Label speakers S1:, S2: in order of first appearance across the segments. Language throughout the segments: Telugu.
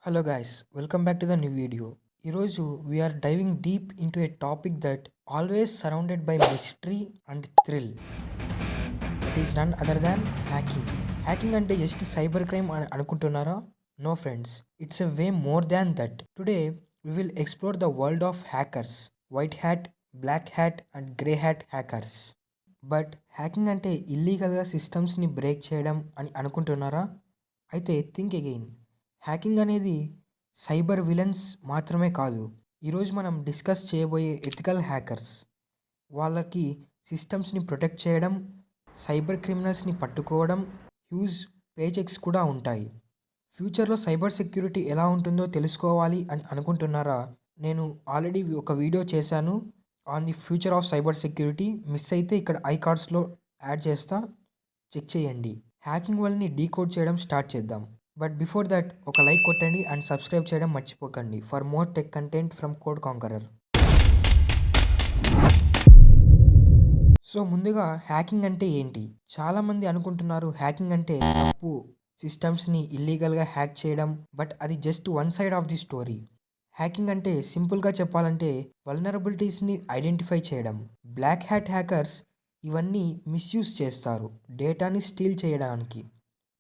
S1: Hello guys, welcome back to the new video. ఈరోజు we are diving deep into a topic that always surrounded by mystery and thrill. It is none other than hacking. Hacking అంటే just cyber crime అని అనుకుంటున్నారా? No friends, it's a way more than that. Today we will explore the world of hackers, white hat, black hat and grey hat hackers. But hacking అంటే ఇల్లీగల్గా సిస్టమ్స్ని బ్రేక్ చేయడం అని అనుకుంటున్నారా? అయితే థింక్ అగెయిన్. హ్యాకింగ్ అనేది సైబర్ విలన్స్ మాత్రమే కాదు. ఈరోజు మనం డిస్కస్ చేయబోయే ఎథికల్ హ్యాకర్స్. వాళ్ళకి సిస్టమ్స్ని ప్రొటెక్ట్ చేయడం, సైబర్ క్రిమినల్స్ని పట్టుకోవడం, హ్యూజ్ పేచెక్స్ కూడా ఉంటాయి. ఫ్యూచర్లో సైబర్ సెక్యూరిటీ ఎలా ఉంటుందో తెలుసుకోవాలి అని అనుకుంటున్నారా? నేను ఆల్రెడీ ఒక వీడియో చేశాను on the future of cyber security. Miss అయితే ఇక్కడ ఐ కార్డ్స్లో యాడ్ చేస్తా, చెక్ చేయండి. హ్యాకింగ్ వాళ్ళని డీకోడ్ చేయడం స్టార్ట్ చేద్దాం. బట్ బిఫోర్ దట్ ఒక లైక్ కొట్టండి అండ్ సబ్స్క్రైబ్ చేయడం మర్చిపోకండి for more tech content from code conqueror. So ముందుగా హ్యాకింగ్ అంటే ఏంటి? చాలామంది అనుకుంటున్నారు హ్యాకింగ్ అంటే తప్పు, సిస్టమ్స్ని ఇల్లీగల్గా హ్యాక్ చేయడం. బట్ అది just one side of the story. Hacking అంటే సింపుల్గా చెప్పాలంటే వల్నరబిలిటీస్ని ఐడెంటిఫై చేయడం. బ్లాక్ హ్యాట్ హ్యాకర్స్ ఇవన్నీ మిస్యూజ్ చేస్తారు డేటాని స్టీల్ చేయడానికి.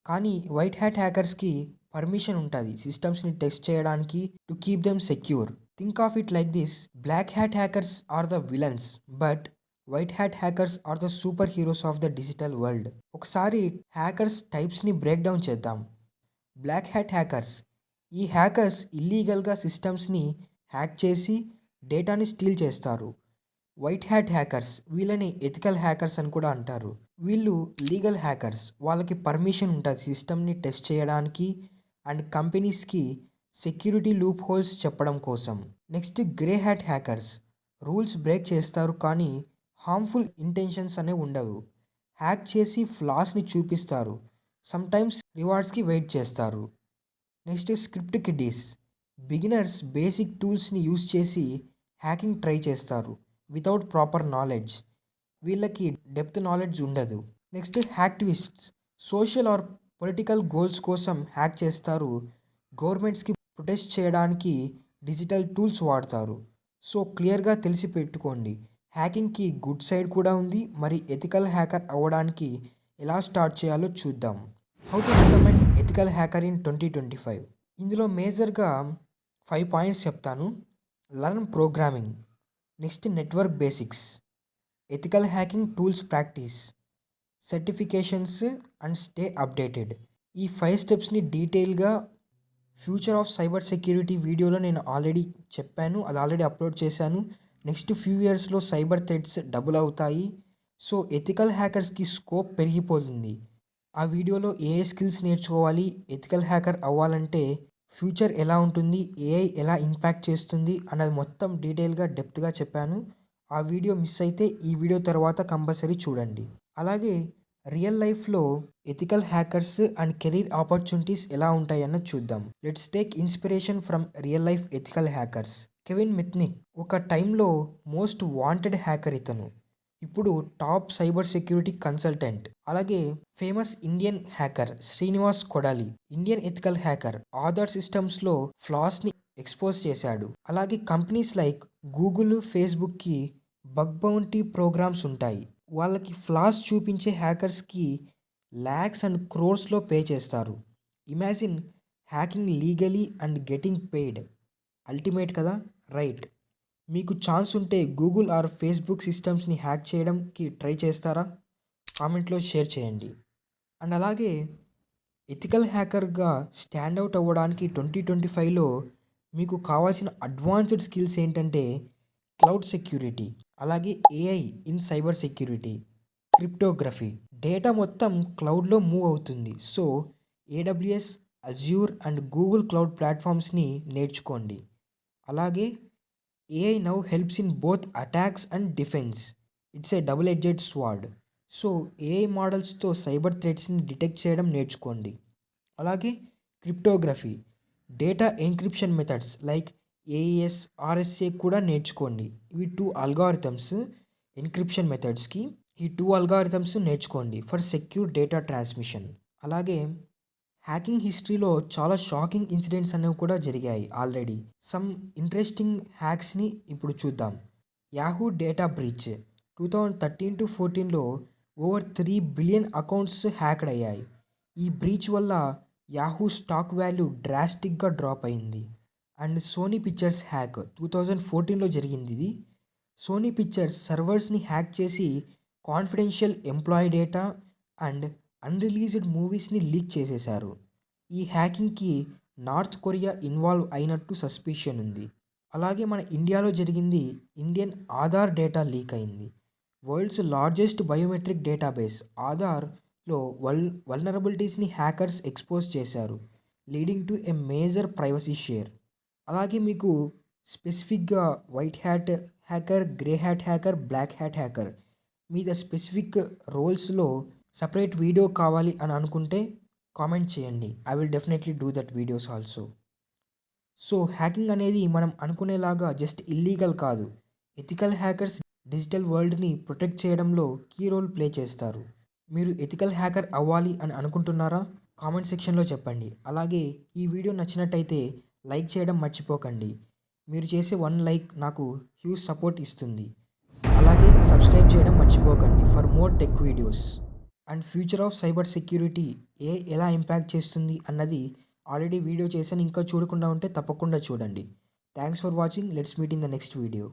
S1: కానీ వైట్ హ్యాట్ హ్యాకర్స్కి పర్మిషన్ ఉంటుంది సిస్టమ్స్ని టెస్ట్ చేయడానికి to keep them secure. Think of it like this: black hat hackers are the villains, but white hat hackers are the superheroes of the digital world. ఒకసారి హ్యాకర్స్ టైప్స్ని బ్రేక్ డౌన్ చేద్దాం. బ్లాక్ హ్యాట్ హ్యాకర్స్: ఈ హ్యాకర్స్ ఇల్లీగల్గా సిస్టమ్స్ని హ్యాక్ చేసి డేటాని స్టీల్ చేస్తారు. వైట్ హ్యాట్ హ్యాకర్స్, వీళ్ళని ఎథికల్ హ్యాకర్స్ అని కూడా అంటారు. వీళ్ళు లీగల్ హ్యాకర్స్, వాళ్ళకి పర్మిషన్ ఉంటుంది సిస్టమ్ని టెస్ట్ చేయడానికి అండ్ కంపెనీస్కి సెక్యూరిటీ లూప్ హోల్స్ చెప్పడం కోసం. Next grey hat hackers, rules break చేస్తారు కానీ హార్మ్ఫుల్ ఇంటెన్షన్స్ అనేవి ఉండవు. హ్యాక్ చేసి ఫ్లాస్ని చూపిస్తారు, సమ్టైమ్స్ రివార్డ్స్కి వెయిట్ చేస్తారు. Next script kiddies, beginners basic టూల్స్ని యూస్ చేసి హ్యాకింగ్ ట్రై చేస్తారు వితౌట్ ప్రాపర్ నాలెడ్జ్. వీళ్ళకి డెప్త్ నాలెడ్జ్ ఉండదు. Next hacktivists, social or political goals కోసం హ్యాక్ చేస్తారు. గవర్నమెంట్స్కి ప్రొటెస్ట్ చేయడానికి డిజిటల్ టూల్స్ వాడతారు. సో క్లియర్గా తెలిసి పెట్టుకోండి, హ్యాకింగ్కి గుడ్ సైడ్ కూడా ఉంది. మరి ఎథికల్ హ్యాకర్ అవ్వడానికి ఎలా స్టార్ట్ చేయాలో చూద్దాం. How to become an ethical hacker in 2025. ఇందులో మేజర్గా 5 పాయింట్స్ చెప్తాను. Learn programming, next network basics, ethical hacking tools practice, certifications and stay updated. ఈ 5 స్టెప్స్ని డీటెయిల్గా ఫ్యూచర్ ఆఫ్ సైబర్ సెక్యూరిటీ వీడియోలో నేను ఆల్రెడీ చెప్పాను, అది ఆల్రెడీ అప్లోడ్ చేశాను. నెక్స్ట్ ఫ్యూ ఇయర్స్లో సైబర్ థ్రెట్స్ డబుల్ అవుతాయి. సో ఎథికల్ హ్యాకర్స్కి స్కోప్ పెరిగిపోతుంది. ఆ వీడియోలో ఏఐ స్కిల్స్ నేర్చుకోవాలి ఎథికల్ హ్యాకర్ అవ్వాలంటే, ఫ్యూచర్ ఎలా ఉంటుంది, ఏఐ ఎలా ఇంపాక్ట్ చేస్తుంది అన్నది మొత్తం డీటెయిల్గా డెప్త్గా చెప్పాను. ఆ వీడియో మిస్ అయితే ఈ వీడియో తర్వాత కంపల్సరీ చూడండి. అలాగే రియల్ లైఫ్లో ethical hackers and career opportunities ఎలా ఉంటాయన్నది చూద్దాం. Let's take inspiration from real life ethical hackers. Kevin Mitnick ఒక టైంలో మోస్ట్ వాంటెడ్ హ్యాకర్ ఇతను. ఇప్పుడు టాప్ సైబర్ సెక్యూరిటీ కన్సల్టెంట్. అలాగే famous Indian hacker Srinivas Kodali, Indian ethical hacker. Aadhaar సిస్టమ్స్లో ఫ్లాస్ని ఎక్స్పోజ్ చేశాడు. అలాగే కంపెనీస్ లైక్ గూగుల్, ఫేస్బుక్కి బగ్ బౌంటీ ప్రోగ్రామ్స్ ఉంటాయి. వాళ్ళకి ఫ్లాస్ చూపించే హ్యాకర్స్కి ల్యాక్స్ అండ్ క్రోర్స్లో పే చేస్తారు. Imagine hacking legally and getting paid. Ultimate కదా, రైట్? మీకు ఛాన్స్ ఉంటే గూగుల్ ఆర్ ఫేస్బుక్ సిస్టమ్స్ని హ్యాక్ చేయడంకి ట్రై చేస్తారా? కామెంట్లో షేర్ చేయండి. అండ్ అలాగే ఎథికల్ హ్యాకర్గా స్టాండ్అవుట్ అవ్వడానికి 2025లో మీకు కావాల్సిన అడ్వాన్స్డ్ స్కిల్స్ ఏంటంటే క్లౌడ్ సెక్యూరిటీ, అలాగే AI in cyber security, cryptography. Data మొత్తం క్లౌడ్లో మూవ్ అవుతుంది. So AWS, Azure and Google cloud ప్లాట్ఫామ్స్ని నేర్చుకోండి. అలాగే AI now helps in both attacks and defense. It's a double-edged sword. So AI మోడల్స్తో సైబర్ థ్రెట్స్ని డిటెక్ట్ చేయడం నేర్చుకోండి. అలాగే cryptography, data encryption methods like AES, RSA కూడా నేర్చుకోండి. ఇవి 2 అల్గారిథమ్స్ ఎన్క్రిప్షన్ మెథడ్స్కి. ఈ 2 అల్గారిథమ్స్ నేర్చుకోండి ఫర్ సెక్యూర్ డేటా ట్రాన్స్మిషన్. అలాగే హ్యాకింగ్ హిస్టరీలో చాలా షాకింగ్ ఇన్సిడెంట్స్ అనేవి కూడా జరిగాయి ఆల్రెడీ. సమ్ ఇంట్రెస్టింగ్ హ్యాక్స్‌ని ఇప్పుడు చూద్దాం. యాహూ డేటా బ్రీచ్ 2013-14లో ఓవర్ 3 బిలియన్ అకౌంట్స్ హ్యాక్డ్ అయ్యాయి. ఈ బ్రీచ్ వల్ల యాహూ స్టాక్ వాల్యూ డ్రాస్టిక్‌గా డ్రాప్ అయింది. అండ్ సోనీ పిక్చర్స్ హ్యాక్ 2014లో జరిగిందిది. సోనీ పిక్చర్స్ సర్వర్స్‌ని హ్యాక్ చేసి confidential employee data and unreleased మూవీస్‌ని లీక్ చేసేశారు. ఈ హ్యాకింగ్‌కి నార్త్ కొరియా ఇన్వాల్వ్ అయినట్టు సస్పిషన్ ఉంది. అలాగే మన ఇండియాలో జరిగింది. ఇండియన్ ఆధార్ డేటా లీక్ అయింది. వరల్డ్స్ లార్జెస్ట్ బయోమెట్రిక్ డేటాబేస్ ఆధార్‌లో వల్నరబిలిటీస్‌ని హ్యాకర్స్ ఎక్స్‌పోజ్ చేశారు. Leading to a major privacy share. అలాగే మీకు స్పెసిఫిక్‌గా white hat hacker, grey hat hacker, black hat hacker మీద స్పెసిఫిక్ రోల్స్‌లో సెపరేట్ వీడియో కావాలి అని అనుకుంటే కామెంట్ చేయండి. I will definitely do that videos also. So hacking అనేది మనం అనుకునేలాగా జస్ట్ ఇల్లీగల్ కాదు. ఎథికల్ హ్యాకర్స్ డిజిటల్ వరల్డ్‌ని ప్రొటెక్ట్ చేయడంలో కీ రోల్ ప్లే చేస్తారు. మీరు ఎథికల్ హ్యాకర్ అవ్వాలి అని అనుకుంటున్నారా? కామెంట్ సెక్షన్‌లో చెప్పండి. అలాగే ఈ వీడియో నచ్చినట్టయితే లైక్ చేయడం మర్చిపోకండి. మీరు చేసే 1 లైక్ నాకు హ్యూజ్ సపోర్ట్ ఇస్తుంది. అలాగే సబ్స్క్రైబ్ చేయడం మర్చిపోకండి for more tech videos. And future of cyber security ఎలా ఇంపాక్ట్ చేస్తుంది అన్నది ఆల్రెడీ వీడియో చేశాను. ఇంకా చూడకుండా ఉంటే తప్పకుండా చూడండి. Thanks for watching. Let's meet in the next video.